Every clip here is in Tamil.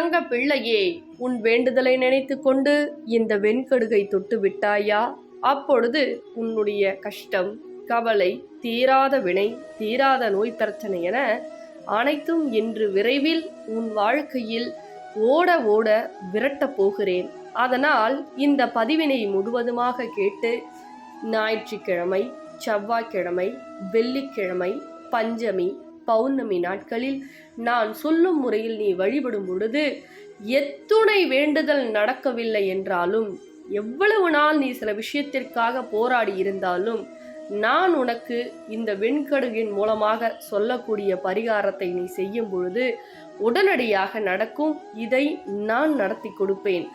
தங்க பிள்ளையே, உன் வேண்டுதலை நினைத்து கொண்டு இந்த வெண்கடுகை தொட்டு விட்டாயா? அப்பொழுது உன்னுடைய கஷ்டம், கவலை, தீராத வினை, தீராத நோய் பிரச்சனை என அனைத்தும் இன்று விரைவில் உன் வாழ்க்கையில் ஓட ஓட விரட்டப் போகிறேன். அதனால் இந்த பதிவினை முழுவதுமாக கேட்டு ஞாயிற்றுக்கிழமை, செவ்வாய்க்கிழமை, வெள்ளிக்கிழமை, பஞ்சமி, பௌர்ணமி நாட்களில் நான் சொல்லும் முறையில் நீ வழிபடும் பொழுது எத்துணை வேண்டுதல் நடக்கவில்லை என்றாலும், எவ்வளவு நாள் நீ சில விஷயத்திற்காக போராடி இருந்தாலும், நான் உனக்கு இந்த வெண்கடுகின் மூலமாக சொல்லக்கூடிய பரிகாரத்தை நீ செய்யும் பொழுது உடனடியாக நடக்கும். இதை நான் நடத்தி கொடுப்பேன்.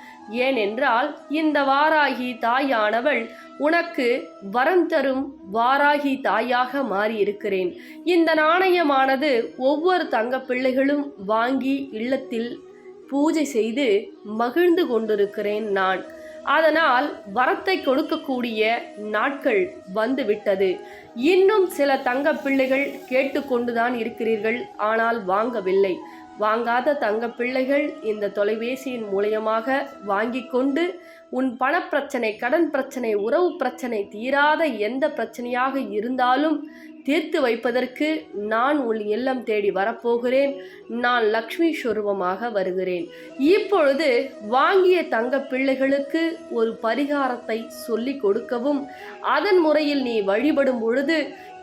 ஏனென்றால் இந்த வாராகி தாயானவள் உனக்கு வரம் தரும் வாராகி தாயாக மாறியிருக்கிறேன். இந்த நாணயமானது ஒவ்வொரு தங்க பிள்ளைகளும் வாங்கி இல்லத்தில் பூஜை செய்து மகிழ்ந்து கொண்டிருக்கிறேன் நான். அதனால் வரத்தை கொடுக்கக்கூடிய நாட்கள் வந்துவிட்டது. இன்னும் சில தங்க பிள்ளைகள் கேட்டுக்கொண்டுதான் இருக்கிறீர்கள், ஆனால் வாங்கவில்லை. வாங்காத தங்க பிள்ளைகள் இந்த தொலைபேசியின் மூலமாக வாங்கி கொண்டு உன் பணப்பிரச்சனை, கடன் பிரச்சனை, உறவு பிரச்சனை, தீராத எந்த பிரச்சனையாக இருந்தாலும் தீர்த்து வைப்பதற்கு நான் உன் இல்லம் தேடி வரப்போகிறேன். நான் லக்ஷ்மி ஸ்வரூபமாக வருகிறேன். இப்பொழுது வாங்கிய தங்க பிள்ளைகளுக்கு ஒரு பரிகாரத்தை சொல்லி கொடுக்கவும், அதன் முறையில் நீ வழிபடும் பொழுது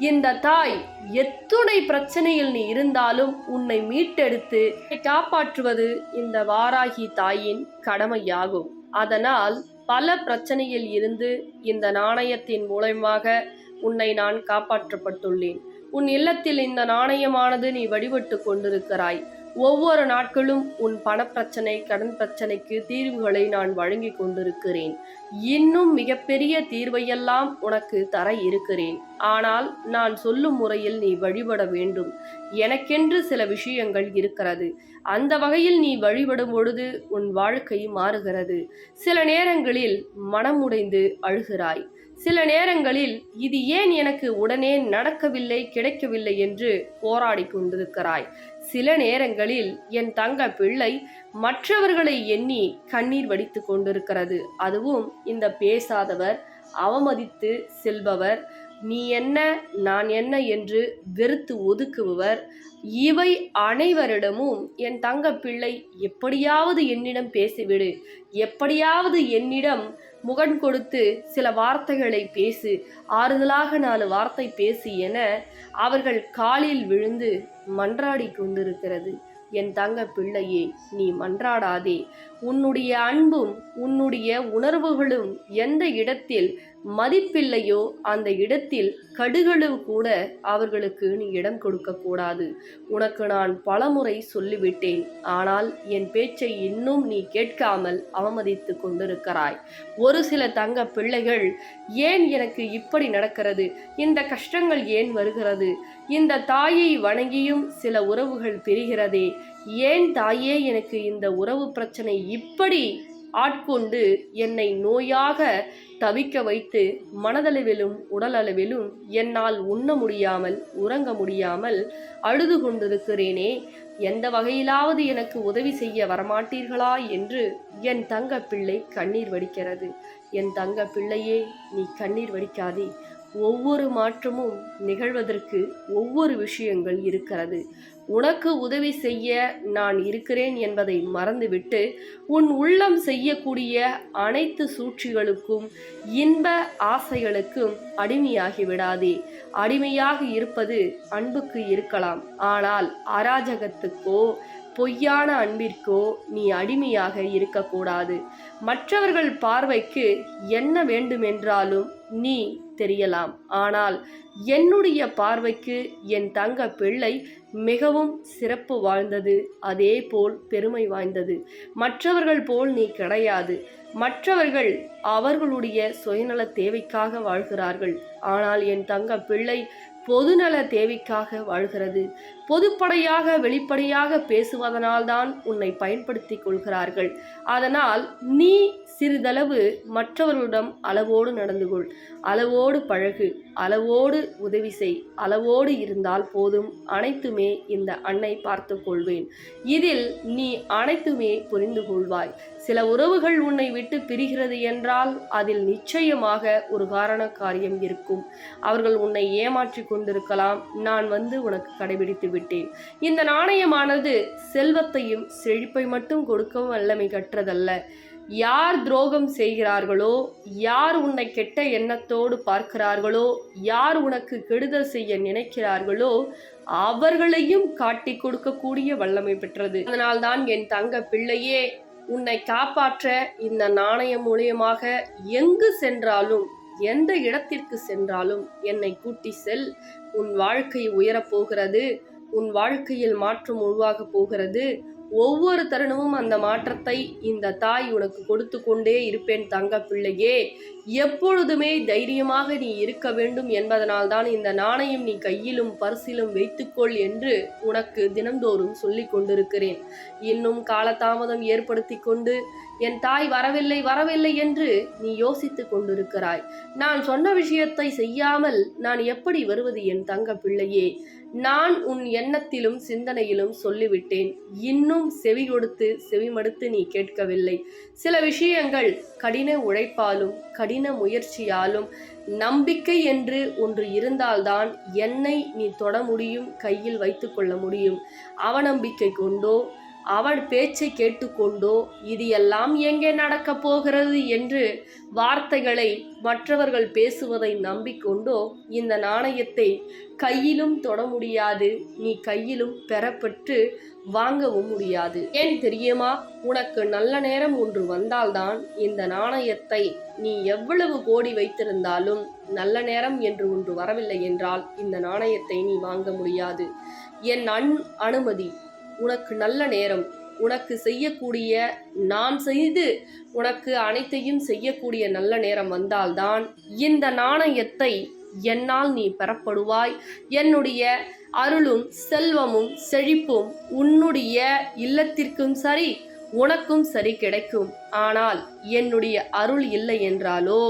இந்த தாய் எத்துணை பிரச்சனையில் நீ இருந்தாலும் உன்னை மீட்டெடுத்து காப்பாற்றுவது இந்த வாராகி தாயின் கடமையாகும். அதனால் பல பிரச்சனையில் இருந்து இந்த நாணயத்தின் மூலமாக உன்னை நான் காப்பாற்றப்பட்டுள்ளேன். உன் இல்லத்தில் இந்த நாணயமானது நீ வழிபட்டு கொண்டிருக்கிறாய். ஒவ்வொரு நாட்களும் உன் பணப்பிரச்சனை, கடன் பிரச்சனைக்கு தீர்வுகளை நான் வழங்கி கொண்டிருக்கிறேன். இன்னும் மிகப்பெரிய தீர்வையெல்லாம் உனக்கு தர இருக்கிறேன். ஆனால் நான் சொல்லும் முறையில் நீ வழிபட வேண்டும். எனக்கென்று சில விஷயங்கள் இருக்கிறது. அந்த வகையில் நீ வழிபடும் பொழுது உன் வாழ்க்கை மாறுகிறது. சில நேரங்களில் மனமுடைந்து அழுகிறாய். சில நேரங்களில் இது ஏன் எனக்கு உடனே நடக்கவில்லை, கிடைக்கவில்லை என்று போராடி கொண்டிருக்கிறாய். சில நேரங்களில் என் தங்க பிள்ளை மற்றவர்களை எண்ணி கண்ணீர் வடித்து கொண்டிருக்கிறது. அதுவும் இந்த பேசாதவர், அவமதித்து செல்பவர், நீ என்ன நான் என்ன என்று வெறுத்து ஒதுக்குபவர், இவை அனைவரிடமும் என் தங்க பிள்ளை எப்படியாவது என்னிடம் பேசிவிடு, எப்படியாவது என்னிடம் முகன் கொடுத்து சில வார்த்தைகளை பேசு, ஆறுதலாக 4 வார்த்தை பேசு என அவர்கள் காலில் விழுந்து மன்றாடி கொண்டிருக்கிறது. என் தங்க பிள்ளையே, நீ மன்றாடாதே. உன்னுடைய அன்பும் உன்னுடைய உணர்வுகளும் எந்த இடத்தில் மதிப்பில்லையோ அந்த இடத்தில் கடுகளவு கூட அவர்களுக்கு நீ இடம் கொடுக்க கூடாது. உனக்கு நான் பலமுறை சொல்லிவிட்டேன். ஆனால் என் பேச்சை இன்னும் நீ கேட்காமல் அவமதித்து கொண்டிருக்கிறாய். ஒரு சில தங்க பிள்ளைகள், ஏன் எனக்கு இப்படி நடக்கிறது, இந்த கஷ்டங்கள் ஏன் வருகிறது, இந்த தாயை வணங்கியும் சில உறவுகள் பிரிகிறதே, ஏன் தாயே எனக்கு இந்த உறவு பிரச்சனை இப்படி ஆட்கொண்டு என்னை நோயாக தவிக்க வைத்து மனதளவிலும் உடலளவிலும் என்னால் உண்ண முடியாமல் உறங்க முடியாமல் அழுது கொண்டிருக்கிறேனே, எந்த வகையிலாவது எனக்கு உதவி செய்ய வரமாட்டீர்களா என்று என் தங்க பிள்ளை கண்ணீர் வடிக்கிறது. என் தங்க பிள்ளையே, நீ கண்ணீர் வடிக்காதே. ஒவ்வொரு மாற்றமும் நிகழ்வதற்கு ஒவ்வொரு விஷயங்கள் இருக்கிறது. உனக்கு உதவி செய்ய நான் இருக்கிறேன் என்பதை மறந்துவிட்டு உன் உள்ளம் செய்யக்கூடிய அனைத்து சூழ்ச்சிகளுக்கும் இன்ப ஆசைகளுக்கும் அடிமையாகி விடாதே. அடிமையாக இருப்பது அன்புக்கு இருக்கலாம், ஆனால் அராஜகத்துக்கோ பொய்யான அன்பிற்கோ நீ அடிமையாக இருக்கக்கூடாது. மற்றவர்கள் பார்வைக்கு என்ன வேண்டுமென்றாலும் நீ தெரியலாம், ஆனால் என்னுடைய பார்வைக்கு என் தங்க பிள்ளை மிகவும் சிறப்பு வாழ்ந்தது, அதே போல் பெருமை வாய்ந்தது. மற்றவர்கள் போல் நீ கிடையாது. மற்றவர்கள் அவர்களுடைய சுயநல தேவைக்காக வாழ்கிறார்கள். ஆனால் என் தங்க பிள்ளை பொதுநல தேவைக்காக வாழ்கிறது. பொதுப்படையாக வெளிப்படையாக பேசுவதனால்தான் உன்னை பயன்படுத்தி கொள்கிறார்கள். அதனால் நீ சிறிதளவு மற்றவர்களிடம் அளவோடு நடந்து கொள், அளவோடு பழகு, அளவோடு உதவி செய், அளவோடு இருந்தால் போதும். அனைத்துமே இந்த அன்னை பார்த்து கொள்வேன். இதில் நீ அனைத்துமே புரிந்து கொள்வாய். சில உறவுகள் உன்னை விட்டு பிரிகிறது என்றால் அதில் நிச்சயமாக ஒரு காரண காரியம் இருக்கும். அவர்கள் உன்னை ஏமாற்றி கொண்டிருக்கலாம். நான் உனக்கு கடைபிடித்து விட்டேன். இந்த நாணயமானது செல்வத்தையும் செழிப்பை மட்டும் கொடுக்கவும் வல்லமை கற்றதல்ல. யார் துரோகம் செய்கிறார்களோ, யார் உன்னை கெட்ட எண்ணத்தோடு பார்க்கிறார்களோ, யார் உனக்கு கெடுதல் செய்ய நினைக்கிறார்களோ அவர்களையும் காட்டி கொடுக்கக்கூடிய வல்லமை பெற்றது. அதனால்தான் என் தங்க பிள்ளையே, உன்னை காப்பாற்ற இந்த நாணயம் மூலியமாக எங்கு சென்றாலும், எந்த இடத்திற்கு சென்றாலும் என்னை கூட்டி செல். உன் வாழ்க்கை உயரப்போகிறது. உன் வாழ்க்கையில் மாற்றம் உருவாக போகிறது. ஒவ்வொரு தருணமும் அந்த மாற்றத்தை இந்த தாய் உனக்கு கொடுத்து கொண்டே இருப்பேன் தங்க பிள்ளையே. எப்பொழுதுமே தைரியமாக நீ இருக்க வேண்டும் என்பதனால்தான் இந்த நாணயம் நீ கையிலும் பர்சிலும் வைத்துக்கொள் என்று உனக்கு தினந்தோறும் சொல்லி கொண்டிருக்கிறேன். இன்னும் காலதாமதம் ஏற்படுத்தி கொண்டு என் தாய் வரவில்லை என்று நீ யோசித்து கொண்டிருக்கிறாய். நான் சொன்ன விஷயத்தை செய்யாமல் நான் எப்படி வருவது என் தங்க பிள்ளையே? நான் உன் எண்ணத்திலும் சிந்தனையிலும் சொல்லிவிட்டேன். இன்னும் செவி கொடுத்து செவிமடுத்து நீ கேட்கவில்லை. சில விஷயங்கள் கடின உழைப்பாலும் கடின முயற்சியாலும் நம்பிக்கை என்று ஒன்று இருந்தால்தான் என்னை நீ தொட முடியும், கையில் வைத்து கொள்ள முடியும். அவநம்பிக்கை கொண்டோ அவன் பேச்சை கேட்டுக்கொண்டோ இது எல்லாம் எங்கே நடக்கப் போகிறது என்று வார்த்தைகளை மற்றவர்கள் பேசுவதை நம்பிக்கொண்டோ இந்த நாணயத்தை கையிலும் தொட முடியாது. நீ கையிலும் பெறப்பட்டு வாங்கவும் முடியாது. ஏன் தெரியுமா? உனக்கு நல்ல நேரம் ஒன்று வந்தால்தான் இந்த நாணயத்தை நீ எவ்வளவு கோடி வைத்திருந்தாலும் நல்ல நேரம் என்று ஒன்று வரவில்லை என்றால் இந்த நாணயத்தை நீ வாங்க முடியாது. என் அனுமதி, உனக்கு நல்ல நேரம், உனக்கு செய்யக்கூடிய, நான் செய்து உனக்கு அனைத்தையும் செய்யக்கூடிய நல்ல நேரம் வந்தால்தான் இந்த நாணயத்தை என்னால் நீ பெறப்படுவாய். என்னுடைய அருளும் செல்வமும் செழிப்பும் உன்னுடைய இல்லத்திற்கும் சரி உனக்கும் சரி கிடைக்கும். ஆனால் என்னுடைய அருள் இல்லை என்றாலோ,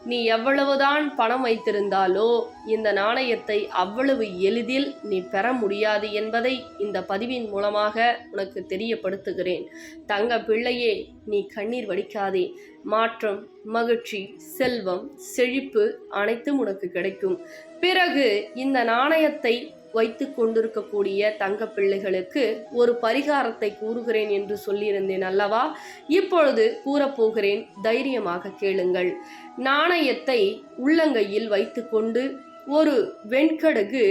நீ எவ்வளவுதான் பணம் வைத்திருந்தாலோ இந்த நாணயத்தை அவ்வளவு எளிதில் நீ பெற முடியாது என்பதை இந்த பதிவின் மூலமாக உனக்கு தெரியப்படுத்துகிறேன். தங்க பிள்ளையே, நீ கண்ணீர் வடிக்காதே. மாற்றம், மகிழ்ச்சி, செல்வம், செழிப்பு அனைத்தும் உனக்கு கிடைக்கும். பிறகு இந்த நாணயத்தை வைத்து கொண்டிருக்கக்கூடிய தங்க பிள்ளைகளுக்கு ஒரு பரிகாரத்தை கூறுகிறேன் என்று சொல்லியிருந்தேன் அல்லவா? இப்பொழுது கூறப்போகிறேன். தைரியமாக கேளுங்கள். நாணயத்தை உள்ளங்கையில் வைத்துக்கொண்டு ஒரு வெண்கடுகு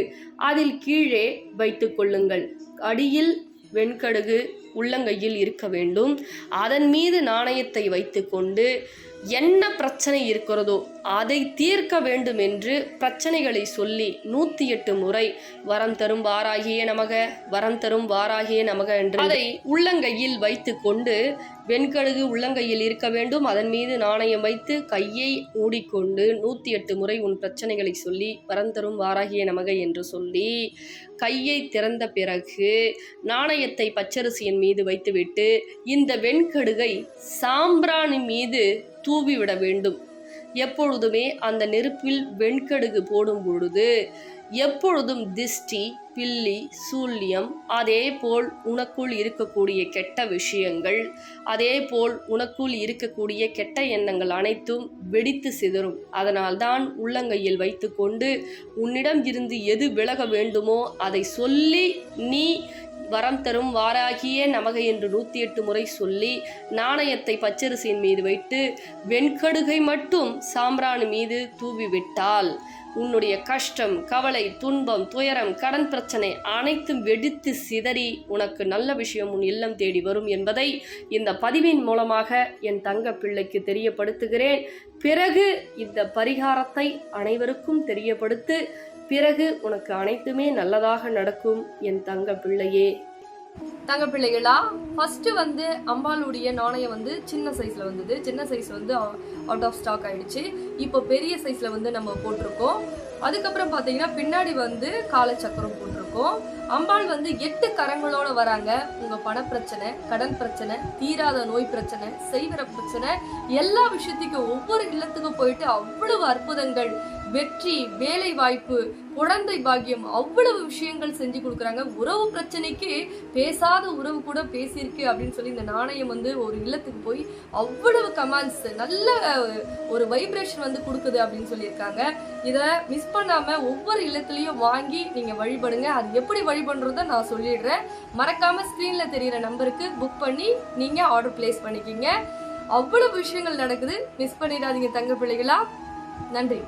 அதில் கீழே வைத்து கொள்ளுங்கள். அடியில் வெண்கடுகு உள்ளங்கையில் இருக்க வேண்டும். அதன் மீது நாணயத்தை வைத்துக்கொண்டு என்ன பிரச்சனை இருக்கிறதோ அதை தீர்க்க வேண்டும் என்று பிரச்சனைகளை சொல்லி 108 முறை வரம் தரும் வாராகிய நமக, வரம் தரும் வாராகிய நமக என்று அதை உள்ளங்கையில் வைத்து கொண்டு, வெண்கடுகு உள்ளங்கையில் இருக்க வேண்டும். அதன் மீது நாணயம் வைத்து கையை மூடிக்கொண்டு 108 முறை உன் பிரச்சனைகளை சொல்லி வரம் தரும் வாராகிய நமக என்று சொல்லி கையை திறந்த பிறகு நாணயத்தை பச்சரிசியின் மீது வைத்துவிட்டு இந்த வெண்கடுகை சாம்பிராணி மீது தூவிவிட வேண்டும். எப்பொழுதுமே அந்த நெருப்பில் வெண்கடுகு போடும் பொழுது எப்பொழுதும் திஷ்டி, பில்லி, சூல்யம், அதே போல் உனக்குள் இருக்கக்கூடிய கெட்ட விஷயங்கள், அதே போல் உனக்குள் இருக்கக்கூடிய கெட்ட எண்ணங்கள் அனைத்தும் வெடித்து சிதறும். அதனால்தான் உள்ளங்கையில் வைத்து கொண்டு உன்னிடம் இருந்து எது விலக வேண்டுமோ அதை சொல்லி நீ வரம் தரும் வாராகிய நமக என்று 108 முறை சொல்லி நாணயத்தை பச்சரிசியின் மீது வைத்து வெண்கடுகை மட்டும் சாம்பிராணி மீது தூவிவிட்டால் உன்னுடைய கஷ்டம், கவலை, துன்பம், துயரம், கடன் பிரச்சனை அனைத்தும் வெடித்து சிதறி உனக்கு நல்ல விஷயம் உன் இல்லம் தேடி வரும் என்பதை இந்த பதிவின் மூலமாக என் தங்க பிள்ளைக்கு தெரியப்படுத்துகிறேன். பிறகு இந்த பரிகாரத்தை அனைவருக்கும் தெரியப்படுத்து. பிறகு உனக்கு அனைத்துமே நல்லதாக நடக்கும் என் தங்க பிள்ளையே. தங்க பிள்ளைகளா, ஃபர்ஸ்ட் அம்பாளுடைய நாணயம் சின்ன சைஸ்ல வந்தது. சின்ன சைஸ் அவுட் ஆஃப் ஸ்டாக் ஆயிடுச்சு. இப்போ பெரிய சைஸ்ல நம்ம போட்டிருக்கோம். அதுக்கப்புறம் பாத்தீங்கன்னா பின்னாடி வந்து காலச்சக்கரம் போட்டிருக்கோம். அம்பாள் வந்து 8 கரங்களோட வராங்க. உங்க பண பிரச்சனை, கடன் பிரச்சனை, தீராத நோய் பிரச்சனை, செய்வர பிரச்சனை, எல்லா விஷயத்துக்கும் ஒவ்வொரு இல்லத்துக்கும் போயிட்டு அவ்வளவு அற்புதங்கள், வெற்றி, வேலை வாய்ப்பு, குழந்தை பாக்கியம், அவ்வளவு விஷயங்கள் செஞ்சு கொடுக்குறாங்க. உறவு பிரச்சனைக்கு பேசாத உறவு கூட பேசியிருக்கு அப்படின்னு சொல்லி இந்த நாணயம் வந்து ஒரு இல்லத்துக்கு போய் அவ்வளவு கமாண்ட்ஸ், நல்ல ஒரு வைப்ரேஷன் வந்து கொடுக்குது அப்படின்னு சொல்லியிருக்காங்க. இதை மிஸ் பண்ணாம ஒவ்வொரு இல்லத்துலயும் வாங்கி நீங்க வழிபடுங்க. அது எப்படி வழிபடுறத நான் சொல்லிடுறேன். மறக்காம ஸ்கிரீன்ல தெரியிற நம்பருக்கு புக் பண்ணி நீங்க ஆர்டர் பிளேஸ் பண்ணிக்கிங்க. அவ்வளவு விஷயங்கள் நடக்குது. மிஸ் பண்ணிடாதீங்க தங்க பிள்ளைகளா. நன்றி.